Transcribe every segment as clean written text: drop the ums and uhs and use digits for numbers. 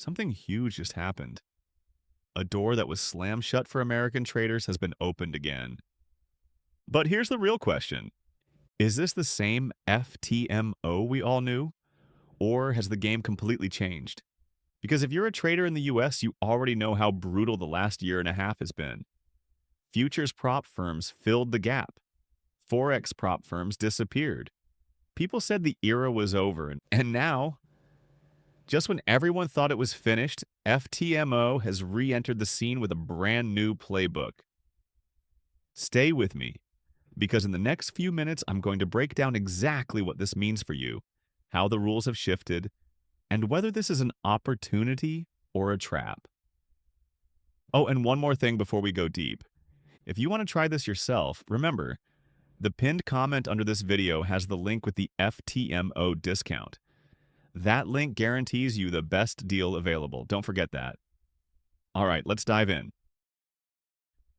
Something huge just happened. A door that was slammed shut for American traders has been opened again. But here's the real question. Is this the same FTMO we all knew? Or has the game completely changed? Because if you're a trader in the US, you already know how brutal the last year and a half has been. Futures prop firms filled the gap. Forex prop firms disappeared. People said the era was over, and now, just when everyone thought it was finished, FTMO has re entered the scene with a brand new playbook. Stay with me, because in the next few minutes, I'm going to break down exactly what this means for you, how the rules have shifted, and whether this is an opportunity or a trap. Oh, and one more thing before we go deep. If you want to try this yourself, remember, the pinned comment under this video has the link with the FTMO discount. That link guarantees you the best deal available. Don't forget that. All right, let's dive in.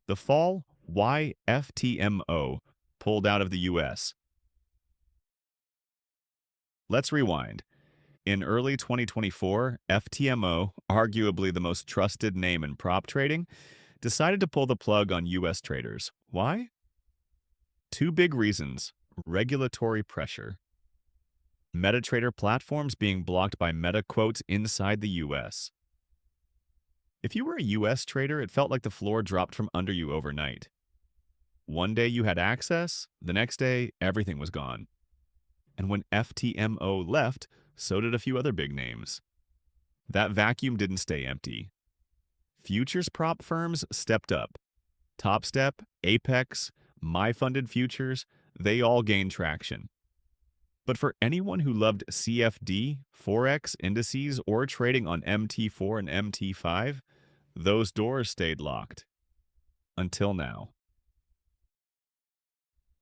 The fall, why FTMO pulled out of the US. Let's rewind. In early 2024, FTMO, arguably the most trusted name in prop trading, decided to pull the plug on US traders. Why? Two big reasons: regulatory pressure. MetaTrader platforms being blocked by meta quotes inside the US. If you were a US trader, it felt like the floor dropped from under you overnight. One day you had access, the next day everything was gone. And when FTMO left, so did a few other big names. That vacuum didn't stay empty. Futures prop firms stepped up. TopStep, Apex, MyFunded Futures, they all gained traction. But for anyone who loved CFD, Forex, indices, or trading on MT4 and MT5, those doors stayed locked. Until now.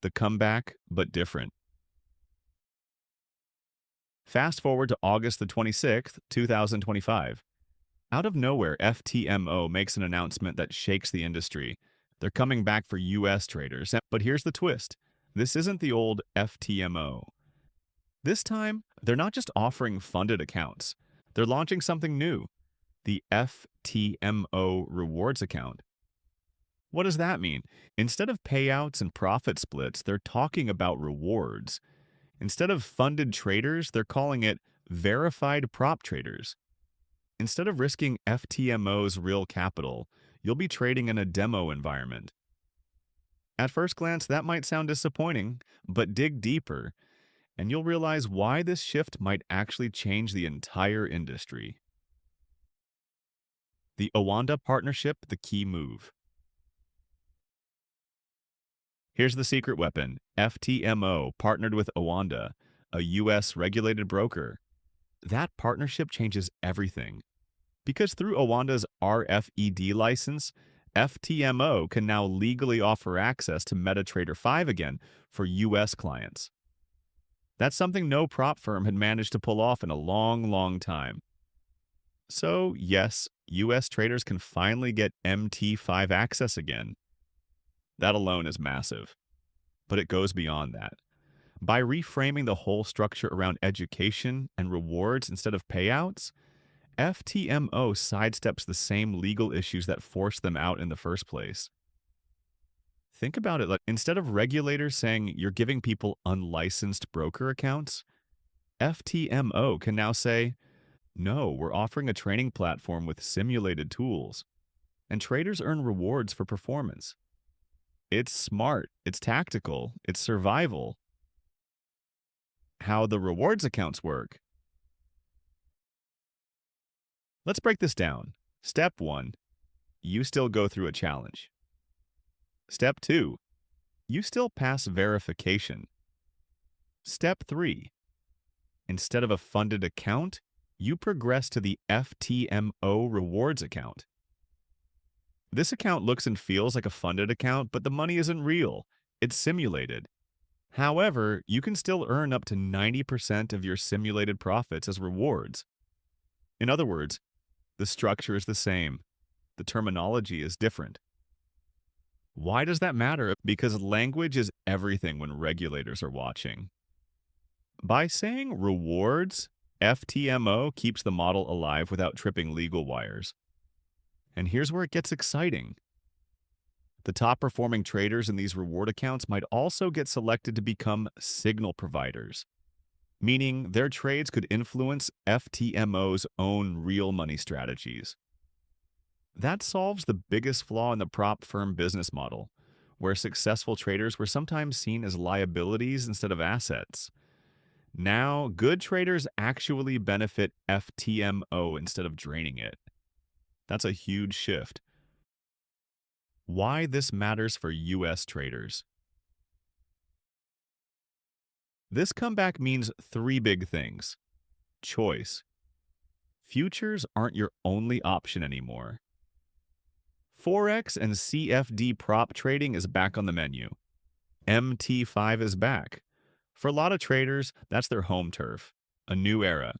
The comeback, but different. Fast forward to August the 26th, 2025. Out of nowhere, FTMO makes an announcement that shakes the industry. They're coming back for US traders. But here's the twist. This isn't the old FTMO. This time, they're not just offering funded accounts. They're launching something new, the FTMO rewards account. What does that mean? Instead of payouts and profit splits, they're talking about rewards. Instead of funded traders, they're calling it verified prop traders. Instead of risking FTMO's real capital, you'll be trading in a demo environment. At first glance, that might sound disappointing, but dig deeper, and you'll realize why this shift might actually change the entire industry. The Owanda partnership, the key move. Here's the secret weapon. FTMO partnered with Owanda, a US regulated broker. That partnership changes everything. Because through Owanda's RFED license, FTMO can now legally offer access to MetaTrader 5 again for US clients. That's something no prop firm had managed to pull off in a long, long time. So, yes, US traders can finally get MT5 access again. That alone is massive. But it goes beyond that. By reframing the whole structure around education and rewards instead of payouts, FTMO sidesteps the same legal issues that forced them out in the first place. Think about it, like instead of regulators saying you're giving people unlicensed broker accounts, FTMO can now say, no, we're offering a training platform with simulated tools, and traders earn rewards for performance. It's smart, it's tactical, it's survival. How the rewards accounts work. Let's break this down. Step 1, you still go through a challenge. Step 2, you still pass verification. Step 3, instead of a funded account, you progress to the FTMO rewards account. This account looks and feels like a funded account, but the money isn't real. It's simulated. However, you can still earn up to 90% of your simulated profits as rewards. In other words, the structure is the same. The terminology is different. Why does that matter? Because language is everything when regulators are watching. By saying rewards FTMO keeps the model alive without tripping legal wires. And here's where it gets exciting. The top performing traders in these reward accounts might also get selected to become signal providers, meaning their trades could influence FTMO's own real money strategies. That solves the biggest flaw in the prop firm business model, where successful traders were sometimes seen as liabilities instead of assets. Now, good traders actually benefit FTMO instead of draining it. That's a huge shift. Why this matters for US traders. This comeback means three big things. Choice. Futures aren't your only option anymore. Forex and CFD prop trading is back on the menu. MT5 is back. For a lot of traders, that's their home turf, a new era.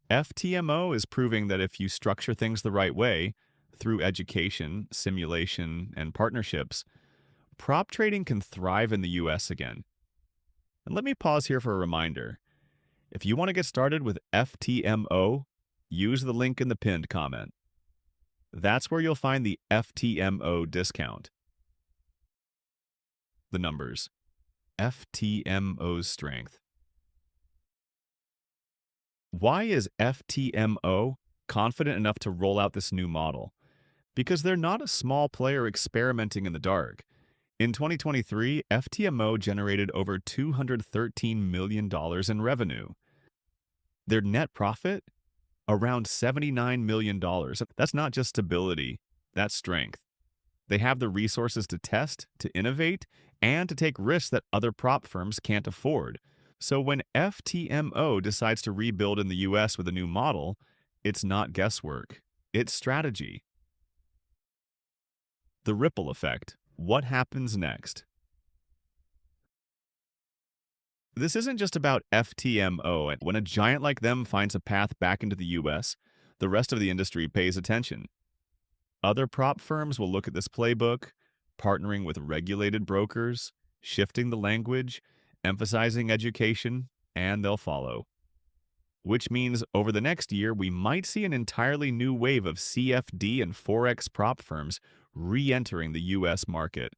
FTMO is proving that if you structure things the right way, through education, simulation, and partnerships, prop trading can thrive in the US again. And let me pause here for a reminder. If you want to get started with FTMO, use the link in the pinned comment. That's where you'll find the FTMO discount. The numbers. FTMO's strength. Why is FTMO confident enough to roll out this new model? Because they're not a small player experimenting in the dark. In 2023, FTMO generated over $213 million in revenue. Their net profit? Around $79 million. That's not just stability, that's strength. They have the resources to test, to innovate, and to take risks that other prop firms can't afford. So when FTMO decides to rebuild in the US with a new model, it's not guesswork, it's strategy. The ripple effect. What happens next? This isn't just about FTMO. When a giant like them finds a path back into the US, the rest of the industry pays attention. Other prop firms will look at this playbook, partnering with regulated brokers, shifting the language, emphasizing education, and they'll follow. Which means over the next year, we might see an entirely new wave of CFD and Forex prop firms re-entering the US market.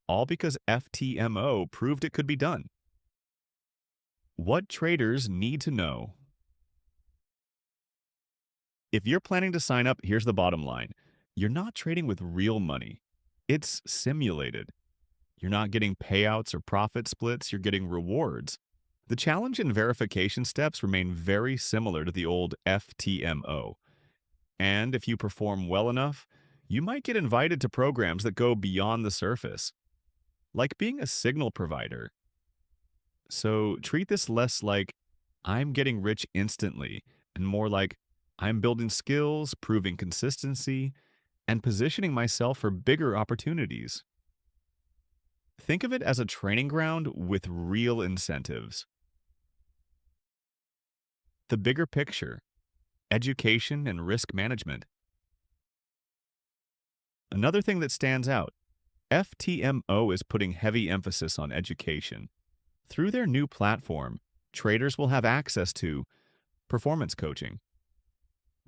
All because FTMO proved it could be done. What traders need to know. If you're planning to sign up, here's the bottom line. You're not trading with real money. It's simulated. You're not getting payouts or profit splits, you're getting rewards. The challenge and verification steps remain very similar to the old FTMO. And if you perform well enough, you might get invited to programs that go beyond the surface, like being a signal provider. So treat this less like, I'm getting rich instantly, and more like, I'm building skills, proving consistency, and positioning myself for bigger opportunities. Think of it as a training ground with real incentives. The bigger picture, education and risk management. Another thing that stands out, FTMO is putting heavy emphasis on education. Through their new platform, traders will have access to performance coaching,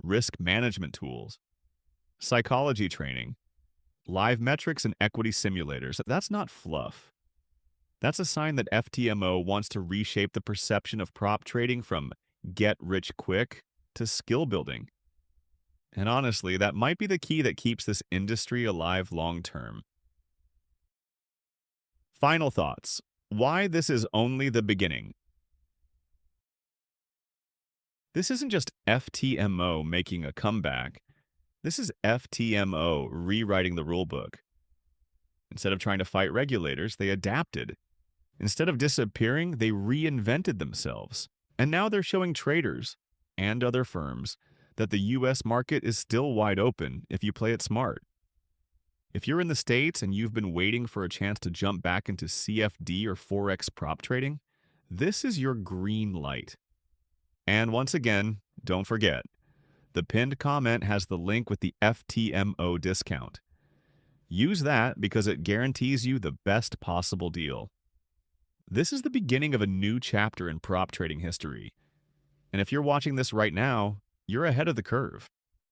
risk management tools, psychology training, live metrics and equity simulators. That's not fluff. That's a sign that FTMO wants to reshape the perception of prop trading from get rich quick to skill building. And honestly, that might be the key that keeps this industry alive long term. Final thoughts. Why this is only the beginning. This isn't just FTMO making a comeback. This is FTMO rewriting the rulebook. Instead of trying to fight regulators, they adapted. Instead of disappearing, they reinvented themselves. And now they're showing traders and other firms that the US market is still wide open if you play it smart. If you're in the States and you've been waiting for a chance to jump back into CFD or Forex prop trading, this is your green light. And once again, don't forget, the pinned comment has the link with the FTMO discount. Use that because it guarantees you the best possible deal. This is the beginning of a new chapter in prop trading history. And if you're watching this right now, you're ahead of the curve.